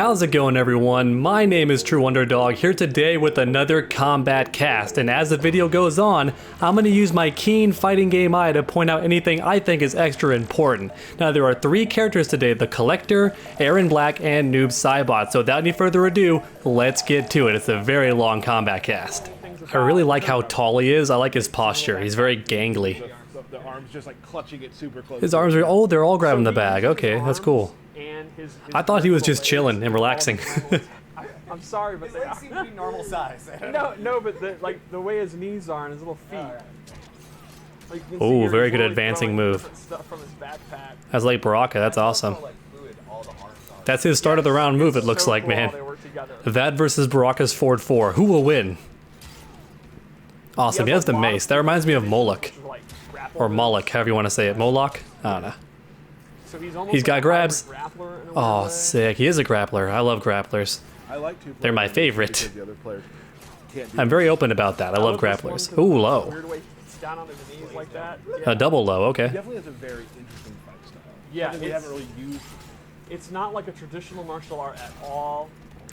How's it going, everyone? My name is True Underdog, here today with another Kombat cast, and as the video goes on, I'm going to use my keen fighting game eye to point out anything I think is extra important. Now there are 3 characters today, the Kollector, Erron Black, and Noob Saibot, so without any further ado, let's get to it. It's a very long Kombat cast. I really like how tall he is. I like his posture. He's very gangly. The arms just like clutching it super close. His arms are, oh, they're all grabbing the bag. Okay, that's cool. I thought he was just chilling and relaxing. I'm sorry, but they seem to be normal size. no, but the way his knees are and his little feet. Like Oh, very good advancing move. Stuff from his backpack. That's like Baraka. That's awesome. That's his start of the round move, it looks like, man. That versus Baraka's Ford 4. Who will win? Awesome. He has the mace. That reminds me of Moloch. Or Moloch, however you want to say it. Moloch? I don't know. He's got grabs. Oh, sick. He is a grappler. I love grapplers. They're my favorite. I'm very open about that. I love grapplers. Ooh, low. A double low, okay. Definitely has a very interesting fight style. Yeah, we haven't really used. It's not like a traditional martial art at all.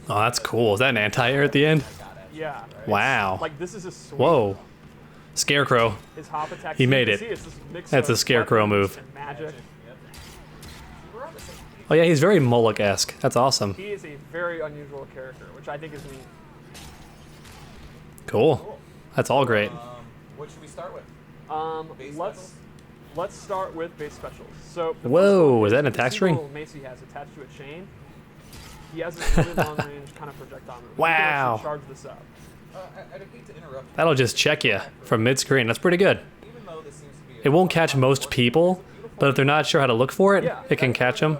Oh, that's cool. Is that an anti-air at the end? Yeah. Wow. Like this is a sweep. Whoa. Scarecrow. His hop attack. He made it. That's a Scarecrow move. Magic. Oh yeah, he's very Moloch-esque. That's awesome. He is a very unusual character, which I think is neat. Cool. That's all great. What should we start with? Let's start with base specials. So Whoa, is that an attack string? Mace he has attached to a chain. He has a really long range kind of projectile move. Wow. You can charge this up. I'd hate to interrupt. That'll just check you from mid-screen. That's pretty good. Even though this seems to be It won't catch most people, but if they're not sure how to look for it, it can catch them.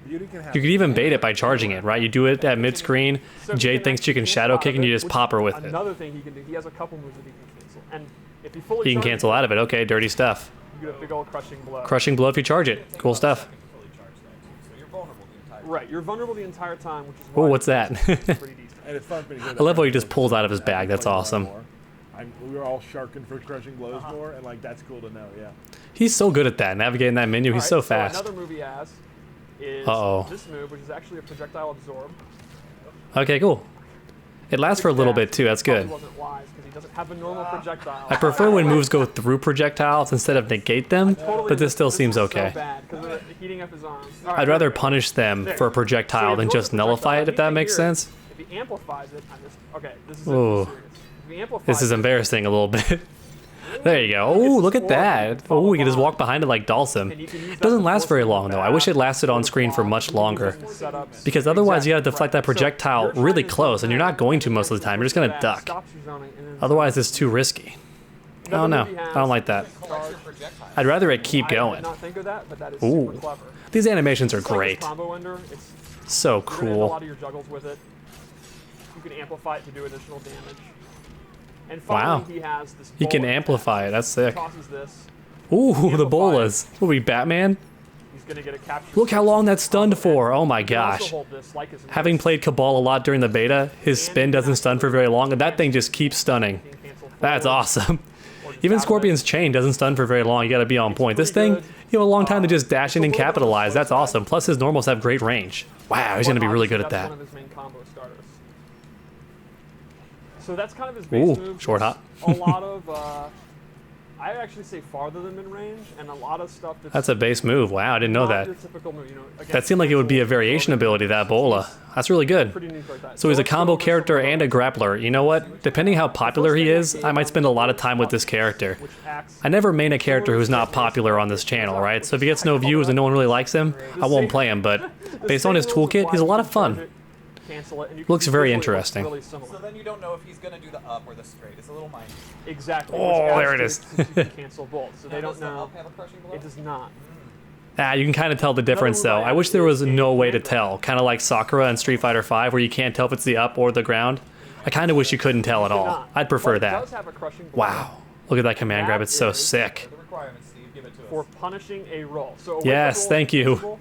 You could even bait it by charging it, right? You do it at mid-screen, Jade thinks you can shadow kick and you just pop her with it. Another thing he can do, he has a couple moves that he can cancel. And if he fully He can cancel out of it. Okay, dirty stuff. you get a big old crushing blow. Crushing blow if you charge it. Cool stuff. so you're vulnerable the entire time. Right, you're vulnerable the entire time, which is Oh, why what's that? it's pretty decent. And it's fun. I love how he just pulls out of his bag. That's awesome. We were all sharking for crushing blows more, and like that's cool to know. Yeah. He's so good at that, navigating that menu. He's so fast. Another move he has is this move, which is actually a projectile absorb. Okay, cool. It lasts for a little bit too. That's good. Wasn't wise because he doesn't have a normal projectile. I prefer when moves go through projectiles instead of negate them, but this still seems okay. So bad because of heating up his arms. I'd rather punish them for a projectile than just nullify it, if that makes sense. If he amplifies it, okay, this is Ooh. serious. If he amplifies This is embarrassing a little bit. There you go. Oh, look at that. Oh, we can just walk behind it like Dalsum. It doesn't last very long, though. I wish it lasted on screen for much longer. Because otherwise, you gotta deflect that projectile really close, and you're not going to most of the time. You're just gonna duck. Otherwise, it's too risky. I don't know. I don't like that. I'd rather it keep going. Ooh. These animations are great. So cool. A lot of your juggles with it. You can amplify it to do additional damage. And finally, he has this He can amplify it. That's sick. Tosses this. Ooh, the bolas. Will be Batman? He's gonna get a capture. Look how long that's stunned for. Oh my gosh. Having played Cabal a lot during the beta, his spin doesn't stun for very long, and that thing just keeps stunning. That's awesome. Even Scorpion's chain doesn't stun for very long. You gotta be on point. This thing, you have a long time to just dash in and capitalize. That's awesome. Plus his normals have great range. Wow, he's gonna be really good at that. So that's kind of his base move. Short hop. A lot of, I actually say farther than mid-range, and a lot of stuff that's a base move. Wow, I didn't know that. Your typical move, you know, That seemed like it would be a variation ability, that bola. That's really good. So he's a combo character and a grappler. You know what? Depending how popular he is, I might spend a lot of time with this character. I never main a character who's not popular on this channel, right? So if he gets no views and no one really likes him, I won't play him, but based on his toolkit, he's a lot of fun. Cancel it, and you Looks can very visually interesting. Really so then you don't know if he's gonna do the up or the straight. It's a little minor. Exactly. Oh, there it is. You can cancel both, so they don't Does the know. up have a crushing blow? It does not. You can kind of tell the difference though. I wish there was no way to tell, kind of like Sakura in Street Fighter V, where you can't tell if it's the up or the ground. I kind of wish you couldn't tell at all. I'd prefer that. Wow, look at that command grab. It's so sick. The requirements, Steve. Give it to us. For punishing a roll. So Yes, thank you.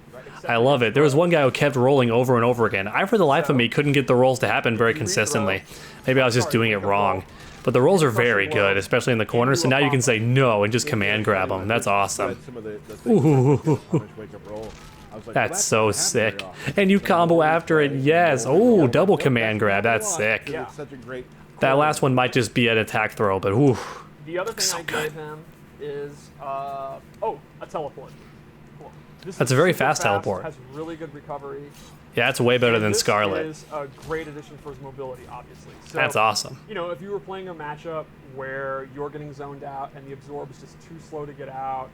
I love it. There was one guy who kept rolling over and over again. I, for the life of me, couldn't get the rolls to happen very consistently. Maybe I was just doing it wrong. But the rolls are very good, especially in the corner, so now you can say no and just command grab them. That's awesome. Ooh. I was like, That's well, so doesn't happen very sick. often. And you combo after it, yes. Oh, double command grab, that's sick. Yeah. It's such a great. That last one might just be an attack throw, but whew. The other thing So I good. gave him is a teleport. Cool. This That's is a very super fast teleport. Has really good recovery. Yeah, it's way better And than this Scarlet. is a great addition for his mobility, obviously. So, That's awesome. You know, if you were playing a matchup where you're getting zoned out and the absorb is just too slow to get out,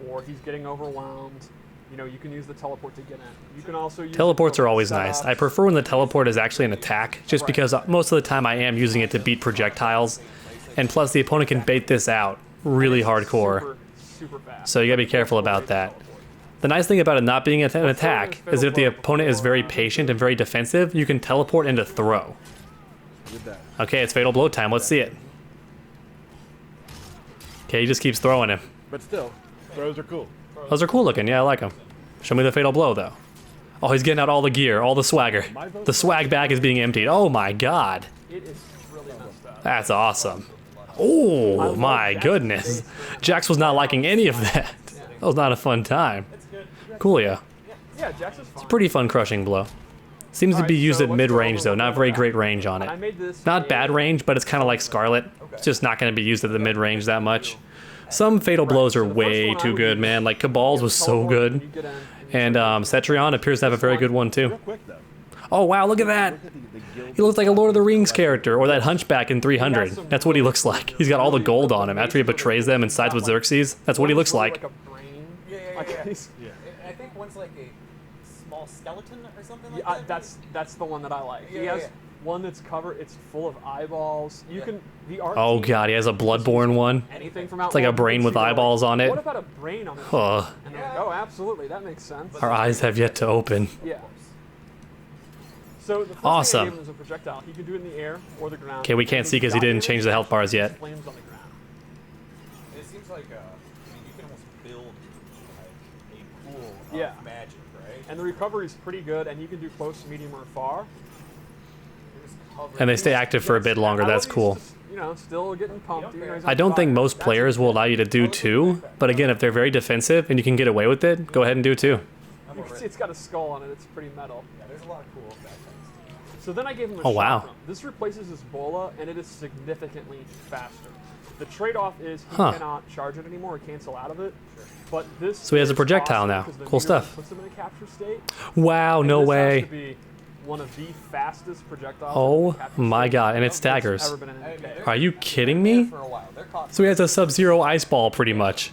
or he's getting overwhelmed, you know, you can use the teleport to get in. You can also use Teleports it are for always setup. nice. I prefer when the teleport is actually an attack, just Right. because most of the time I am using it to beat projectiles. And plus, the opponent can bait this out really hardcore. Super fast. So you gotta be careful about that. The nice thing about it not being an attack is if the opponent is very patient and very defensive, you can teleport into throw. With that. Okay, it's Fatal Blow time. Let's see it. Okay, he just keeps throwing him. But still, throws are cool. Those are cool looking. Yeah, I like them. Show me the Fatal Blow, though. Oh, he's getting out all the gear, all the swagger. The swag bag is being emptied. Oh my god. It is really messed up. That's awesome. Oh my goodness. Jax was not liking any of that. That was not a fun time. Coolio. Yeah, Jax is fine. Pretty fun crushing blow. Seems to be Alright, used so at let's mid-range go though, over not what very we're great at. range on I it. made this Not bad range, but it's kind of like Scarlet. It's just not going to be used at the mid-range that much. Some Fatal Blows are way too good, man. Like Cabal's was so good. And Cetrion appears to have a very good one too. Real quick though. Oh wow, look at that! Look at the guild. He looks like a Lord of the Rings character, or that Hunchback in 300. That's what he looks like. He's got all the gold on him. After he betrays them and sides with Xerxes, that's what he looks like. Like a brain. Yeah. Like he's- I think one's like a small skeleton or something like Yeah, that. that's the one that I like. He Yeah, has yeah. one that's covered. It's full of eyeballs. You can the art. Oh team god, he has a can use Bloodborne one. Anything from It's like a Outlaw, brain you with can see they're eyeballs like, on it. What about a brain on it? Ugh. And they're like, oh, absolutely, that makes sense. Our eyes have yet to open. Yeah. So the first Awesome. thing I gave him is a projectile. He can do it in the air or the ground. Okay, we can't see 'cause he didn't change the health bars yet. Flames on the ground. It seems like I mean, you can almost build like a pool of Yeah. magic, right? And the recovery is pretty good, and you can do close, medium, or far. You're just covered. And they stay active for a bit longer, I love that's he's cool. just, you know, still getting pumped. even though he's I on don't think fire. most That's players will okay. allow you to do two, but again, if they're very defensive and you can get away with it, go ahead and do two. You can see it's got a skull on it. It's pretty metal. Yeah, there's a lot of cool backgrounds. So then I gave him a Oh, wow. shotgun. This replaces his bola, and it is significantly faster. The trade-off is he Huh. cannot charge it anymore or cancel out of it. But this So he has a is projectile awesome now. 'cause the Cool meter stuff. Puts him in a capture state. Wow, And no this has way. to be one of the fastest projectiles. Oh in the capture my state god, and it that's staggers. ever been in an MK. Are you kidding me? For a while, they're caught. So he has a Sub-Zero ice ball pretty much.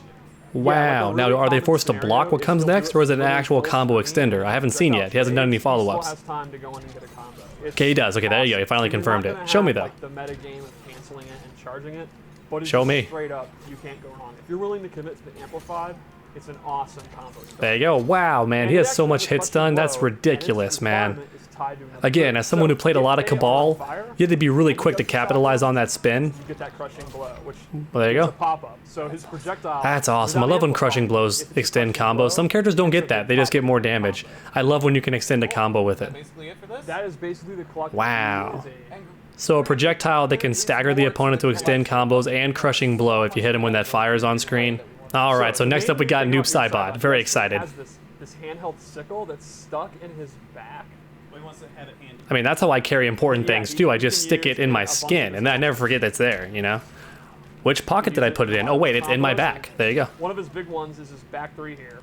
Wow. like a Now, really are they common forced to scenario block what is comes he'll do next, or is it an really actual close combo range, extender? I haven't seen yet. He hasn't done any He still follow-ups. has time to go in and get a combo. It's Okay, he does. Okay, there you go. He finally awesome. confirmed You're it. not Show gonna me, have, though. like, the meta game of canceling it and charging it, but it's Show just me. straight up, you can't go wrong. If you're willing to commit to the amplified, it's an awesome combo. There you go. Wow, man. And He it has so actually much has a hits crushing done. That's blow, and its ridiculous, man. requirement is tied to another Again, crit. as someone So who played a if lot of they are on Cabal, fire, you had to be really and he quick to gets shot capitalize down, on that spin. you get that crushing blow, which Well, there you is go. a pop-up. So his projectile. That's awesome. I without love when amplifying, crushing blows if it's a extend crushing combos. blow, Some characters don't it's a get that. big They just get pop-up more combo. damage. I love when you can extend a combo with it. Basically it for this. That is basically the Kollector. Wow. He is a- So a projectile that can stagger the opponent to extend combos and crushing blow if you hit him when that fire is on screen. All right, so the next main up we got thing Noob about your Saibot. Very He excited. has this handheld sickle that's stuck in his back. He wants to have it handy. I mean, that's how I carry important Yeah, things you too. I can just stick use it in my a bunch of skin, and then I his never forget it's there, you know? Which pocket did I put it in? Oh wait, it's in my back. There you go. One of his big ones is his back three here,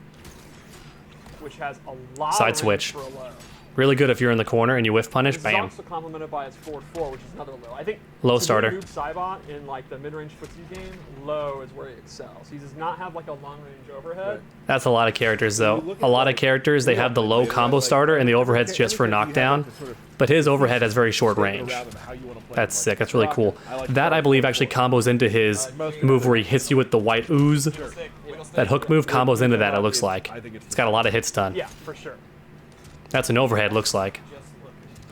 which has a lot Side of switch. range for a low. Really good if you're in the corner and you whiff punish, This is bam. also complemented by his forward 4, which is another low. I think Low to do starter. Noob Saibot in like the mid-range footsie game, low is where he excels. He does not have like a long-range overhead. That's a lot of characters though. A lot of characters, they have the low combo starter and the overhead's just for knockdown, but his overhead has very short range. That's sick. That's really cool. That, I believe, actually combos into his move where he hits you with the white ooze. That hook move combos into that, it looks like. It's got a lot of hits done. Yeah, for sure. That's an overhead, looks like.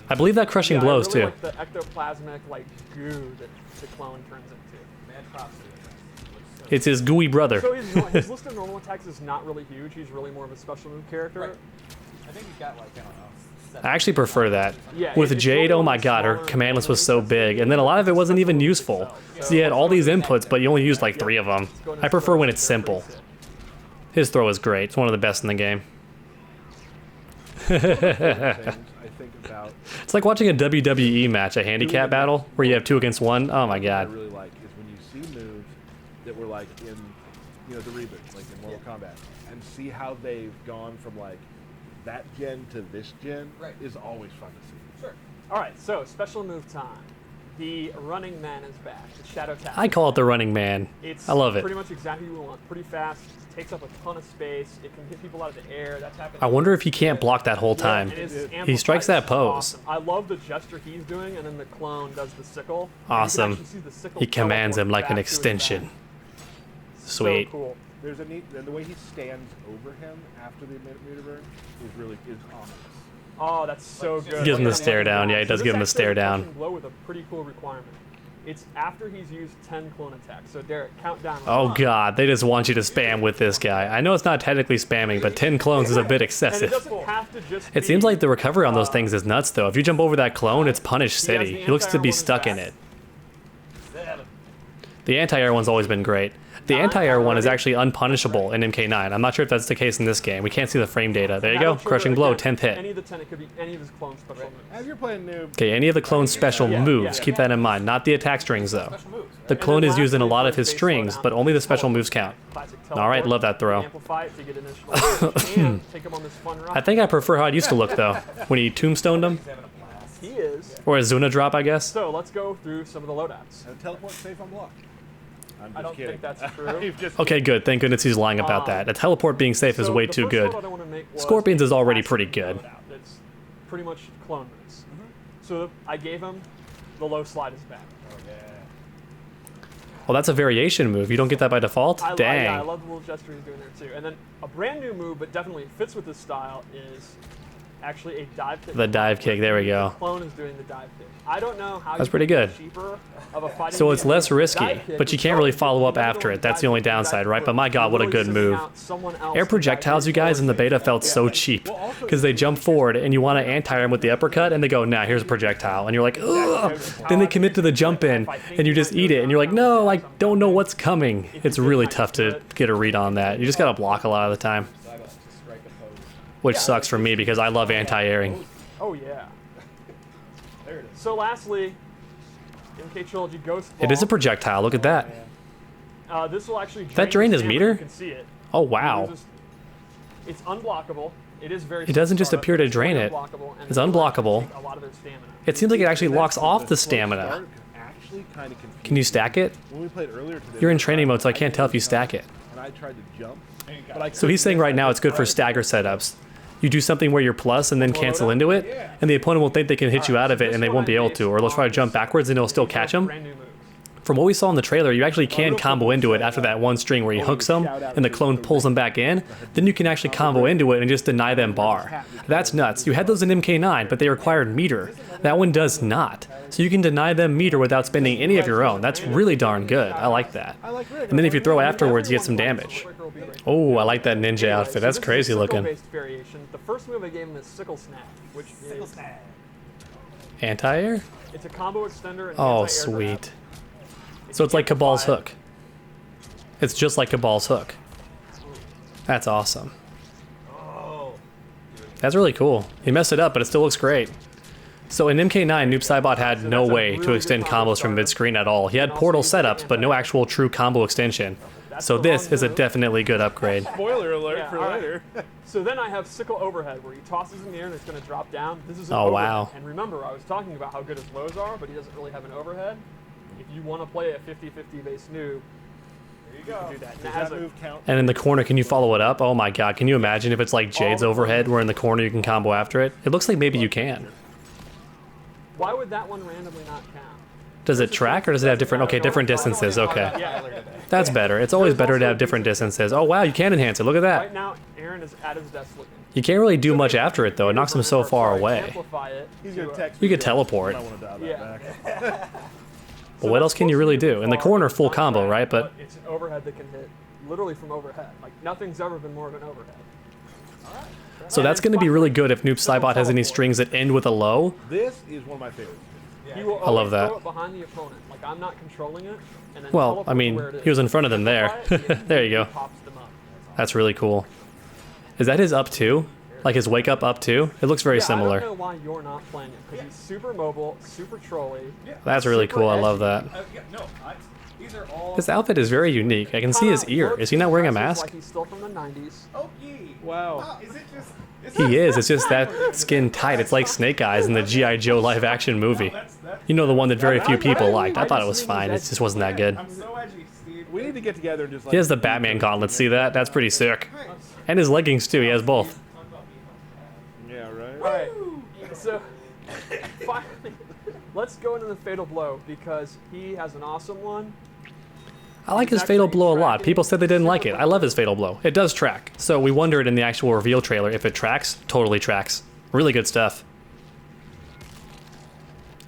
I believe that crushing Yeah, blows I really too. like the ectoplasmic like goo that the clone turns into. Mad props to it. It's his gooey brother. So his list of normal attacks is not really huge. He's really more of a special move character. Right. I think he's got like, I don't know. I actually prefer that. Yeah, With it's Jade, really oh one my of the god, her smaller command list was moves so that's big, and then a lot of it wasn't even useful. So you had all these inputs, but you only used like 3 of them. I prefer when it's simple. His throw is great. It's one of the best in the game. Things I think about It's like watching a WWE match, a handicap battle, where you have 2 against 1. Oh my what I god. really like is when you see moves that were like in, you know, the reboot, like in Mortal Kombat, and see how they've gone from like that gen to this gen Right. is always fun to see. Sure. All right, so special move time. The Running Man is back. The Shadow Tactic. I call it the Running Man. It's I love it. pretty much exactly what we want. Pretty fast, takes up a ton of space. It can hit people out of the air. That's happening. I wonder if he can't block that whole Yeah, time. and his He amplifier strikes that is pose. awesome. I love the gesture he's doing, and then the clone does the sickle. And you can Awesome. actually see the sickle He commands teleport him like back an to his extension. back. Sweet. So cool. There's a neat, and the way he stands over him after the meter burn is ominous. Oh, that's so good. Gives him the Like, stare down. Yeah, he does this give him a actually stare is a touch down. and blow with a pretty cool requirement. It's after he's used 10 clone attacks. So Derek, count down. Oh 1. god, they just want you to spam with this guy. I know it's not technically spamming, but 10 clones is a bit And it excessive. doesn't have to just It seems be, like the recovery on those things is nuts though. If you jump over that clone, it's punish He has city. the He looks to be anti-air stuck one in back. it. The anti-air one's always been great. The anti-air one is actually unpunishable in MK9. I'm not sure if that's the case in this game. We can't see the frame data. There you go. That'll trigger, Crushing blow, again, 10th hit. Any of the 10, it could be any of his clone special moves. As you're playing noob, Okay, any of the clone's special Yeah, moves, yeah. keep that in mind. Not the attack strings though. Special moves. The Right? clone then is used in a lastly, lot of for his base strings, slowdown, but only the it's special called moves count. classic All right, teleport. love that throw. Amplify it to get initial and take him on this fun ride. I think I prefer how it used to look though, when he tombstoned him, He's having a blast. He is. or a Zuna drop, I guess. So let's go through some of the loadouts. and teleport safe on block. I'm just I don't kidding. think that's true. I'm just Okay, good. Thank goodness he's lying about that. A teleport being safe is So way the too first good. loadout I wanna make was Scorpions a is already classic pretty good. loadout. It's pretty much clone moves. So I gave him the low slide is back. Oh yeah. Well, that's a variation move. You don't get that by default? Yeah, I Dang. love the little gesture he's doing there too. And then a brand new move, but definitely fits with this style, is actually a dive kick. The dive kick, there we go. The clone is doing the dive kick. I don't know how That's you pretty can good. get cheaper of a fighting So it's game less than risky, dive kick, but you which can't really tells follow up you after don't it. That's the only dive kick, downside, dive right? kick. But my god, You're what a literally good sending move. out someone else Air to dive projectiles, you kick guys, in the forward. beta felt so cheap. Because they jump forward and you want to anti-air them with the uppercut and they go, nah, here's a projectile. And you're like, ugh. Then they commit to the jump in and you just eat it and you're like, no, I don't know what's coming. It's really tough to get a read on that. You just gotta block a lot of the time. Saibot to strike a pose. Which sucks for me because I love anti-airing. Oh yeah. There it is. So lastly, MK Trilogy Ghost Ball. It is a projectile, look at that. This will actually drain That drained the his stamina. meter? You can see it. Oh It wow. loses- It's unblockable. It is very. It doesn't just startup, appear to but it's drain really it. unblockable, and It's it will unblockable. take a lot of their stamina. It seems like it actually That's locks off the slow stamina. start actually kind of confused Can you me. stack it? When we played earlier today, You're in training mode, so I can't tell if you stack it. And I tried to jump, but I So he's saying right now it's good for stagger setups. You do something where you're plus and then cancel into it, and the opponent will think they can hit you out of it and they won't be able to, or they'll try to jump backwards and it'll still catch them. Brand new moves. From what we saw in the trailer, you actually can combo into it after that one string where he hooks them and the clone pulls them back in. Then you can actually combo into it and just deny them bar. That's nuts. You had those in MK9, but they required meter. That one does not. So you can deny them meter without spending any of your own. That's really darn good. I like that. And then if you throw afterwards, you get some damage. Oh, I like that ninja outfit. That's crazy looking. Variation. The first move I gave him is Sickle Snap, which is Anti-air? it's a combo extender. And Oh, anti-air sweet. grab. So it's like Cabal's hook. It's just like Cabal's hook. That's awesome. Oh. That's really cool. He messed it up, but it still looks great. So in MK9, Noob Saibot had no way to extend combos from mid-screen at all. He had portal setups, but no actual true combo extension. So this is a definitely good upgrade. Spoiler alert Yeah, for all right. later. So then I have Sickle Overhead, where he tosses in the air and it's going to drop down. This is an Oh, overhead. wow. And remember, I was talking about how good his lows are, but he doesn't really have an overhead. If you want to play a 50-50 base noob, There you go. do that. And it Does has that a, move count? And in the corner, can you follow it up? Oh my god, can you imagine if it's like Jade's overhead where in the corner you can combo after it? It looks like maybe you can. why would that one randomly not count? Does it track or does it have different, okay, different distances, okay. Yeah. That's better. It's always better to have different distances. Oh wow, you can enhance it, look at Right that. now, Aaron is at his desk looking. You can't really do much after it though, it knocks him so far away. Amplify it. He's to, gonna text You me. could teleport. I want to dial that Yeah. back. But what else can you really do? In the corner, full combo, right? But it's an overhead that can hit literally from overhead. Like nothing's ever been more of an overhead. so that's going to be really good if Noob Saibot has any strings that end with a low. This is one of my favorites. He will I love always that. throw it behind the opponent. Like I'm not controlling it. And then Well, teleport I to mean, where it is. he was in front of them there. Amplify it, There you go. pops them up. That's really cool. Is that his up two? Like his wake up too. It looks very I similar. don't know why you're not playing it, because he's super mobile, super trolly. That's really super cool. I love edgy. that. These are all. His outfit is very unique. I can see his ear. Is he not wearing a mask? Like he's still from the 90s. Wow. Is it just? He is. It's just that skin tight. It's like Snake Eyes in the G.I. Joe live action movie. You know, the one that very few people liked. I thought it was fine. It just wasn't that good. I'm so edgy, Steve. We need to get together and just like. He has the Batman gauntlets. See that? That's pretty sick. And his leggings too. He has both. Yeah, right. All right. So finally, let's go into the Fatal Blow, because he has an awesome one. I like his Fatal Blow a lot. People said they didn't like it. I love his Fatal Blow. It does track. So we wondered in the actual reveal trailer if it tracks. Totally tracks. Really good stuff.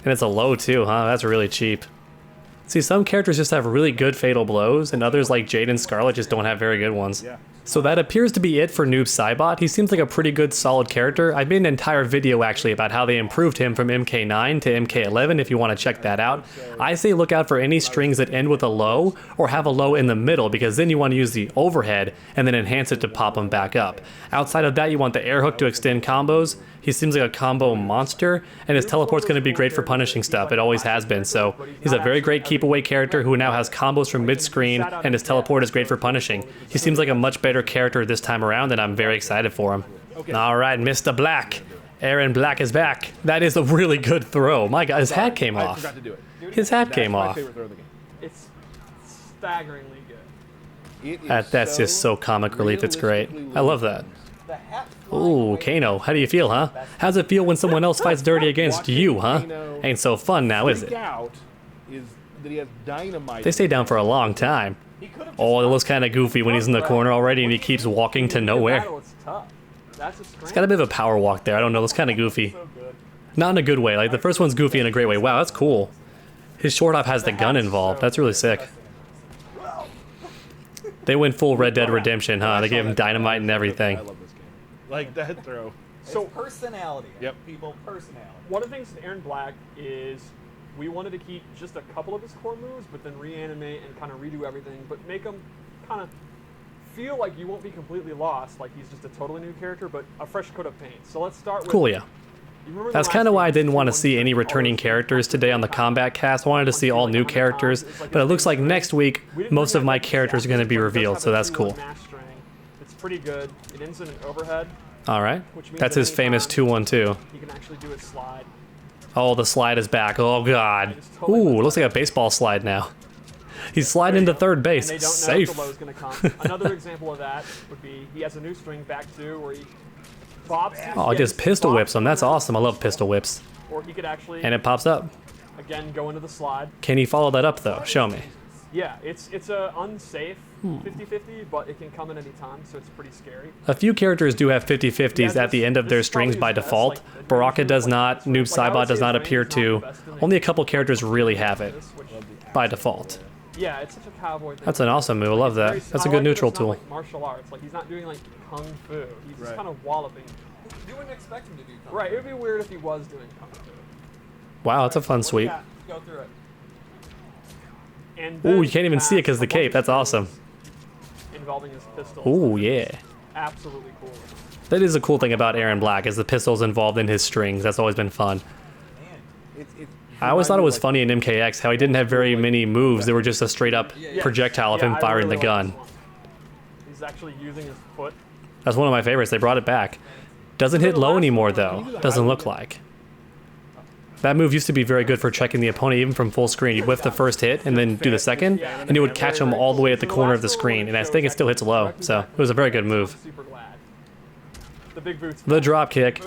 And it's a low too, huh? That's really cheap. See, some characters just have really good Fatal Blows, and others like Jade and Scarlet just don't have very good ones. Yeah. So that appears to be it for Noob Saibot. He seems like a pretty good, solid character. I made an entire video actually about how they improved him from MK9 to MK11 if you want to check that out. I say look out for any strings that end with a low or have a low in the middle, because then you want to use the overhead and then enhance it to pop them back up. Outside of that, you want the air hook to extend combos. He seems like a combo monster, and his teleport's going to be great for punishing stuff. It always has been. So he's a very great keep away character who now has combos from mid-screen, and his teleport is great for punishing. He seems like a much better character this time around, and I'm very excited for him. All right, Mr. Black. Erron Black is back. That is a really good throw. My God, his hat came I off. forgot to do it. His hat came That's my off. favorite throw of the game. It's staggeringly good. It is That's just so comic relief. It's great. I love that. The hat. Ooh, Kano, how do you feel, huh? How's it feel when someone else fights dirty against you, huh? Ain't so fun now, is Freak it? out is that he has dynamite. They stay down for a long time. Oh, it looks kind of goofy when he's in the corner already and he keeps walking to nowhere. Battle, it's tough. That's a He's got a bit of a power walk there. I don't know, it's kind of goofy. Not in a good way. Like, the first one's goofy in a great way. Wow, that's cool. His short hop has the gun involved. That's really sick. They went full Red Dead Redemption, huh? They gave him dynamite and everything. I love this game. Like that throw. So Personality. Yep. People, personality. one of the things with Erron Black is we wanted to keep just a couple of his core moves, but then reanimate and kind of redo everything, but make him kind of feel like you won't be completely lost, like he's just a totally new character, but a fresh coat of paint. So let's start with... Cool, yeah. You remember That's the kind of last why I game, didn't want to 2-1 see any all returning those characters today on the combat cast. I wanted to see all new characters, but it looks like next week most of my characters are going to be revealed, so that's cool. It's pretty good. It ends in an overhead, All right. which means That's that his famous anytime 2-1-2. he can actually do his slide. Oh, the slide is back. Oh, God. Ooh, it looks like a baseball slide now. He's sliding into third base. And they don't know Safe. if the low's going to come. Another example of that would be he has a new string back two where he bobs his Oh, it just hits, pistol bobs whips him. That's corners, awesome. I love pistol whips. Or he could actually, And it pops up. again, go into the slide. Can he follow that up, though? Show me. Yeah, it's a unsafe Hmm. 50-50, but it can come at any time, so it's pretty scary. A few characters do have 50-50s at the end of their strings by default. Baraka does not. Noob Saibot does not appear to. Only a couple characters really have it by default. Yeah, it's such a cowboy thing. That's an awesome move. I love that. That's a I like good that neutral it's not tool. like martial arts. Like, he's not doing like kung fu. He's just Right. kind of walloping. You wouldn't expect him to do something. Right, it would be weird if he was doing kung fu. Wow, that's a fun sweep. Yeah. Go through it. And Ooh, then you can't even see it because a the bunch cape. of That's awesome. skills Involving his pistol. Ooh, yeah. Absolutely cool. That is a cool thing about Erron Black, is the pistols involved in his strings. That's always been fun. It's I always thought it was like, funny in MKX how he didn't have very many moves. They were just a straight up projectile of him I firing really the like gun. this one. He's actually using his foot. That's one of my favorites. They brought it back. Doesn't hit low anymore though. Doesn't look like. That move used to be very good for checking the opponent even from full screen. You'd whiff the first hit and then do the second, and it would catch him all the way at the corner of the screen. And I think it still hits low, so it was a very good move. Super glad. The big boots. The drop kick.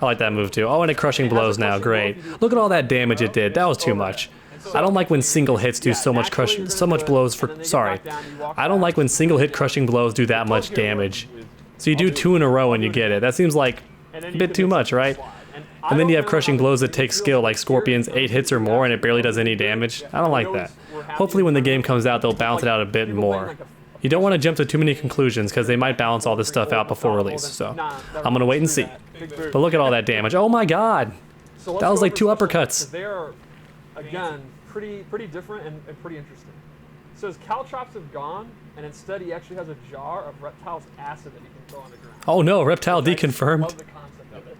I like that move too. Oh, and it crushing blows now. Great. Look at all that damage it did. That was too much. I don't like when single hits do so much blows for. Sorry. I don't like when single hit crushing blows do that much damage. So you do 2 in a row and you get it. That seems like a bit too much, right? And then you have crushing blows that take skill, like Scorpion's 8 hits or more, and it barely does any damage. I don't like that. Hopefully when the game comes out, they'll balance it out a bit more. You don't want to jump to too many conclusions, because they might balance all this stuff out before release, so I'm going to wait and see. But look at all that damage. Oh my god! That was like 2 uppercuts. They are, again, pretty different and pretty interesting. his caltrops have gone, and instead he actually has a jar of Reptile's acid that he can throw on the ground. Oh no, Reptile I deconfirmed. love the concept of it.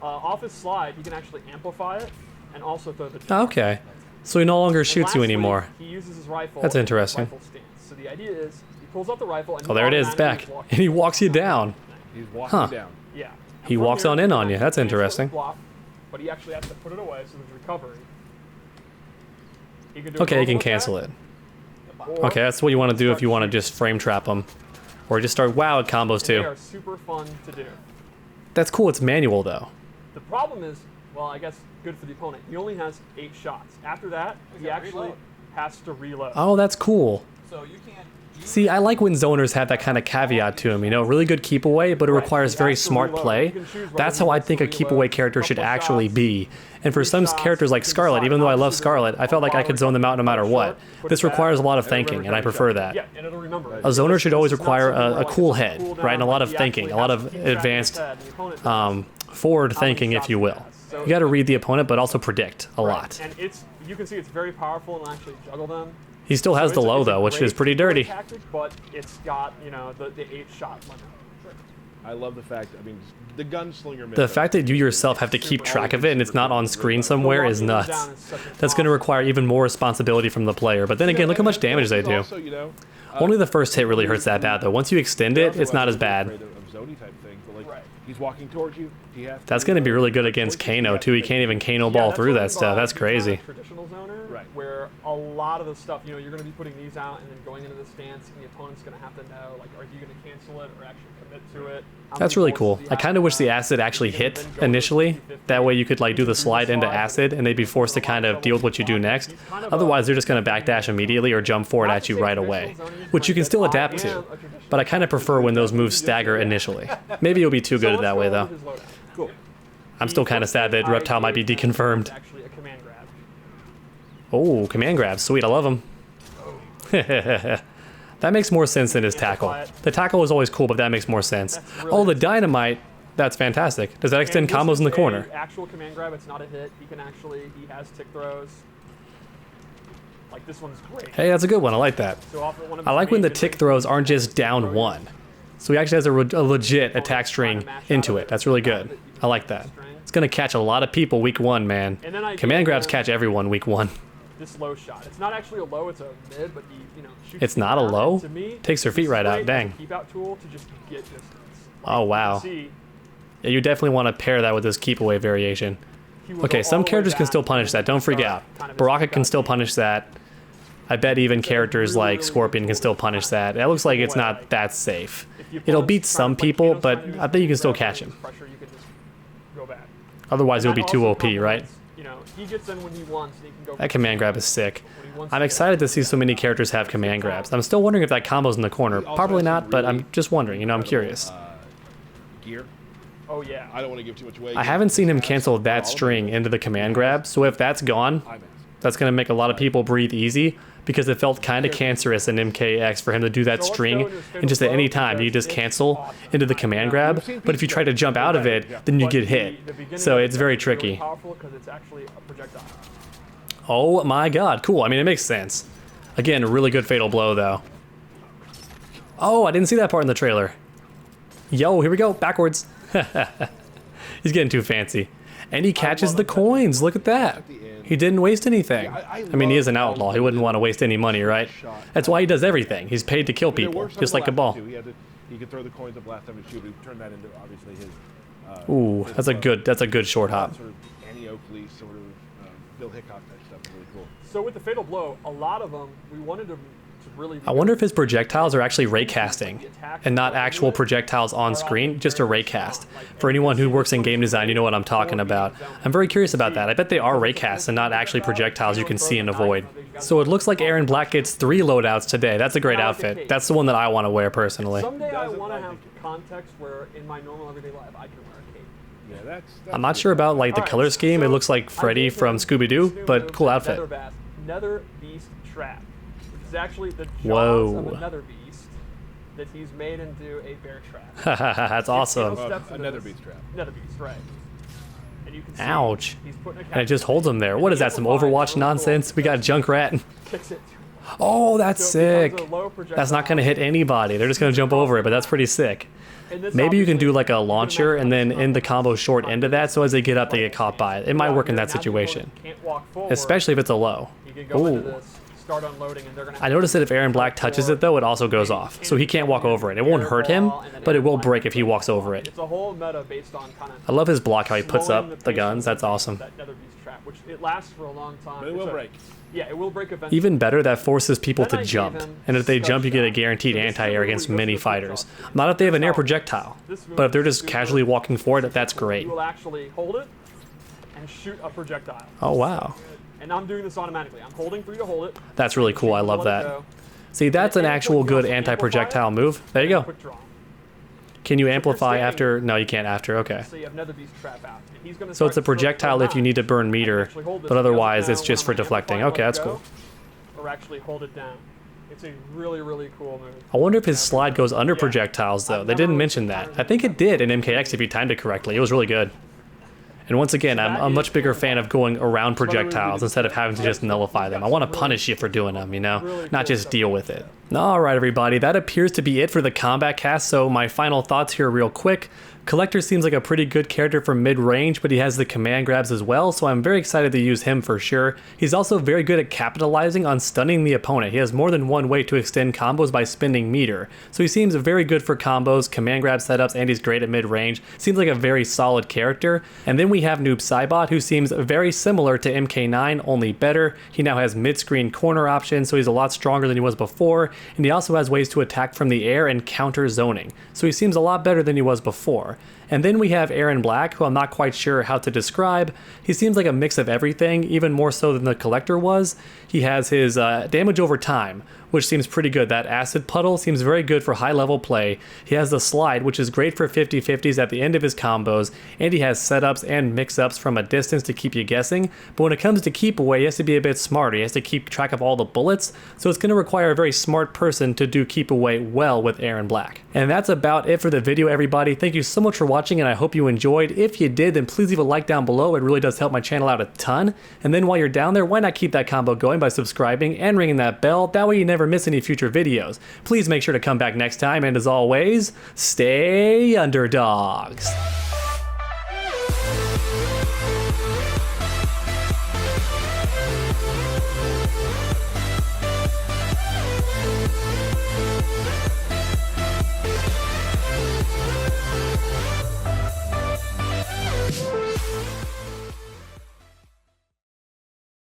Off his slide, he can actually amplify it and also throw the jar. Okay. So he no longer And shoots you lastly, anymore. He uses his rifle. That's in interesting. Rifle stance. So the idea is he pulls out the rifle and Oh, there it is, back. And he walks you down. He's walking Huh. down. Yeah. He And from walks here, on in he on can you. That's actually interesting. block, but he actually has to put it away, so there's recovery. He can do Okay, a you can normal cancel attack, it. or Okay, that's what you want to do if you want to just frame trap them. Or just start wow at combos They too. are super fun to do. That's cool, it's manual though. The problem is, well, I guess good for the opponent. He only has 8 shots. After that, he gotta actually reload. has to reload. Oh, that's cool. So you can't. See, I like when zoners have that kind of caveat to them, you know, really good keep away, but it Right, requires he very has to smart reload. play. You can choose whether That's he how I wants think to a keep reload away character should couple actually shots, be. And for 3 some shots, characters like you can Scarlet, decide even though I how love to Scarlet, I felt like I could zone them out no matter what. This requires a lot of thinking, and I prefer that. Yeah, and it'll remember it. A zoner should always This is not require something where, a like, cool it's a head, cooldown, right, and a lot like, of he thinking, actually a lot has of to keep track his advanced head, the opponent does. forward How many thinking, if shots you he will. has. So You got to read the opponent, but also predict a Right, lot. And you can see it's very powerful and actually juggle them. He still has the So low it's a though, which great is pretty keep-away dirty. Tactic, but it's got, you know, the 8-shot limit. I love the fact. I mean, the gunslinger. The fact that you yourself have to keep track of it and it's not on screen somewhere is nuts. That's going to require even more responsibility from the player. But then again, look how much damage they do. Also, you know, Only the first hit really hurts that bad though. Once you extend it, it's not as bad. Of Zony type thing, but like Right. he's walking towards you. He has That's going to be really good against Kano too. He can't even Kano ball through that stuff. That's crazy. Traditional zoner, Right. where a lot of the stuff, you know, you're going to be putting these out and then going into the stance, and the opponent's going to have to know, like, are you going to cancel it or actually commit to it? How That's many really bolts cool. does he I have kind of wish the have? acid actually Is he gonna hit then go initially. 50-50? That way you could like do the You can slide into acid and they'd be forced to kind of deal with what you do next. Otherwise, they're just going to backdash immediately or jump forward at you right away, which you can still adapt to. But I kind of prefer when those moves stagger initially. Maybe it'll be too good that way though. Cool. I'm still kind of sad that Reptile might be deconfirmed. Actually, a command grab. Oh, command grabs. Sweet, I love them. That makes more sense than his tackle. The tackle is always cool, but that makes more sense. Oh, the dynamite. That's fantastic. Does that extend And this combos in the is corner? a Actual command grab. It's not a hit. He has tick throws. Like this one's great. Hey, that's a good one. I like that. So off of one of I his like when the main tick mid-range throws aren't moves, just down one. So he actually has a legit attack string into it. That's really good. I like that. It's going to catch a lot of people week 1, man. And then I Command gave grabs him catch everyone week 1. This low shot. It's not actually a low. It's a mid, but he, you know, shoots It's it not a down. low? And to me, Takes their this feet right is out, great dang. as a keep out tool to just get distance. Oh, wow. See, Yeah, you definitely want to pair that with this keep away variation. he will Okay, go some all the way characters can back still punish that. Don't freak start out. kind of his Baraka keep can out still game. punish that. I bet even characters like Scorpion can still punish that. That looks like it's not that safe. If the It'll opponent's beat trying some to play people, Kano's but trying to do I think you can his still grab catch and him. Pressure, you can just go back. Otherwise, And it'll be that too also OP, right? complements, You know, he gets in when he wants, and he can go. That command grab is sick. when he wants I'm to. excited to see so many characters have command grabs. I'm still wondering if that combo's in the corner. Probably not, but I'm just wondering. You know, I'm curious. Gear. Oh yeah. I don't want to give too much away. I haven't seen him cancel that string into the command grab, so if that's gone, that's going to make a lot of people breathe easy because it felt kind of cancerous in MKX for him to do that So let's string go into his and just at fatal any blow time you because just it's cancel awesome. into the command grab, but if you try to jump out of it, then you But get hit. the beginning So of it's very really tricky. Powerful because it's actually a projectile. Oh my god, cool. I mean, it makes sense. Again, a really good fatal blow though. Oh, I didn't see that part in the trailer. Yo, here we go, backwards. He's getting too fancy. And he catches the coins, look at that. He didn't waste anything. I mean, he is an outlaw. He wouldn't want to waste any money, right? That's why he does everything. He's paid to kill people, just like a ball. He could throw the coins up last time to shoot. He turned that into obviously his. Ooh, that's a good short hop. Sort of Annie Oakley, sort of Bill Hickok type stuff. Really cool. So with the fatal blow, a lot of them we wanted to really. I wonder if his projectiles are actually ray casting and not actual projectiles on screen, just a ray cast. For anyone who works in game design, you know what I'm talking about. I'm very curious about that. I bet they are ray casts and not actually projectiles you can see and avoid. So it looks like Erron Black gets 3 loadouts today. That's a great outfit. That's the one that I want to wear personally. Someday I want to have context where in my normal everyday life I can wear a cape. Yeah, that's I'm not sure about like the Alright, color scheme. It so looks like I Freddy gave from him Scooby-Doo, this new but move, cool the outfit. Nether Beast Trap, which is actually the jaws Whoa. of another beast that he's made into a bear trap. That's awesome. Steps into another this- beast trap. Nether Beast, right. And you can see Ouch. he's putting a And it just holds him there. What is that, some Overwatch nonsense? We got Junkrat. Kicks it. Oh, that's So it becomes sick. a low That's not projectile. gonna hit anybody. They're just gonna jump over it, but that's pretty sick. And this Maybe you can do obviously- like a you can launcher and then imagine end the how combo much short time into that, so as they get up, they get caught by it. It might Now work in here, that now the opponent situation, can't walk forward, especially if it's a low. he can go into Ooh. this, start unloading, and they're gonna I noticed that if Erron Black touches it though, it also goes off, so he can't walk over it. It won't hurt him, but it will break if he walks over it. It's a whole meta based on kind of. I love his block, how he puts slowing up the guns. That's awesome. That Nether Beast trap, which it lasts for a long time. But it It's will a- break. Yeah, it will break eventually. Even better, that forces people Then to I gave jump, him and if they jump, you get a Scud guaranteed Shot. So this is anti-air where we against go many to the fighters. flip-flop. Not if they have an air This projectile, move but if they're is just super casually walking for it, that's great. You will actually hold it and shoot a projectile. Oh wow, And I'm doing this automatically. I'm holding for you to hold it. that's really cool. I love Let it that. go. See, that's an And actual you good also amplify anti-projectile it, move. There you and go. quick draw. Can you you're amplify standing after? No, you can't after. Okay. So you have Nether Beast trap out. And he's gonna So it's a start to throw projectile if you need to burn meter, actually hold this. but He doesn't otherwise know it's just for when I'm gonna deflecting. amplify Okay, and that's let it cool. go, Or actually hold it down. It's a really, really cool move. I wonder if his slide goes under Yeah. projectiles though. I've They never didn't really mention seen that. patterns I think like it did in MKX if you timed it correctly. It was really good. And once again, I'm a much bigger fan of going around projectiles instead of having to just nullify them. I want to punish you for doing them, you know, not just deal with it. All right, everybody, that appears to be it for the combat cast. So my final thoughts here real quick. Kollector seems like a pretty good character for mid-range, but he has the command grabs as well, so I'm very excited to use him for sure. He's also very good at capitalizing on stunning the opponent. He has more than one way to extend combos by spending meter. So he seems very good for combos, command grab setups, and he's great at mid-range. Seems like a very solid character. And then we have Noob Saibot, who seems very similar to MK9, only better. He now has mid-screen corner options, so he's a lot stronger than he was before, and he also has ways to attack from the air and counter zoning. So he seems a lot better than he was before. And then we have Erron Black, who I'm not quite sure how to describe. He seems like a mix of everything, even more so than the Kollector was. He has his damage over time, which seems pretty good. That acid puddle seems very good for high level play. He has the slide, which is great for 50-50s at the end of his combos, and he has setups and mix-ups from a distance to keep you guessing. But when it comes to keep away, he has to be a bit smarter. He has to keep track of all the bullets, so it's going to require a very smart person to do keep away well with Erron Black. And that's about it for the video, everybody. Thank you so much for watching, and I hope you enjoyed. If you did, then please leave a like down below. It really does help my channel out a ton. And then while you're down there, why not keep that combo going by subscribing and ringing that bell? That way you never miss any future videos. Please make sure to come back next time, and as always, stay underdogs.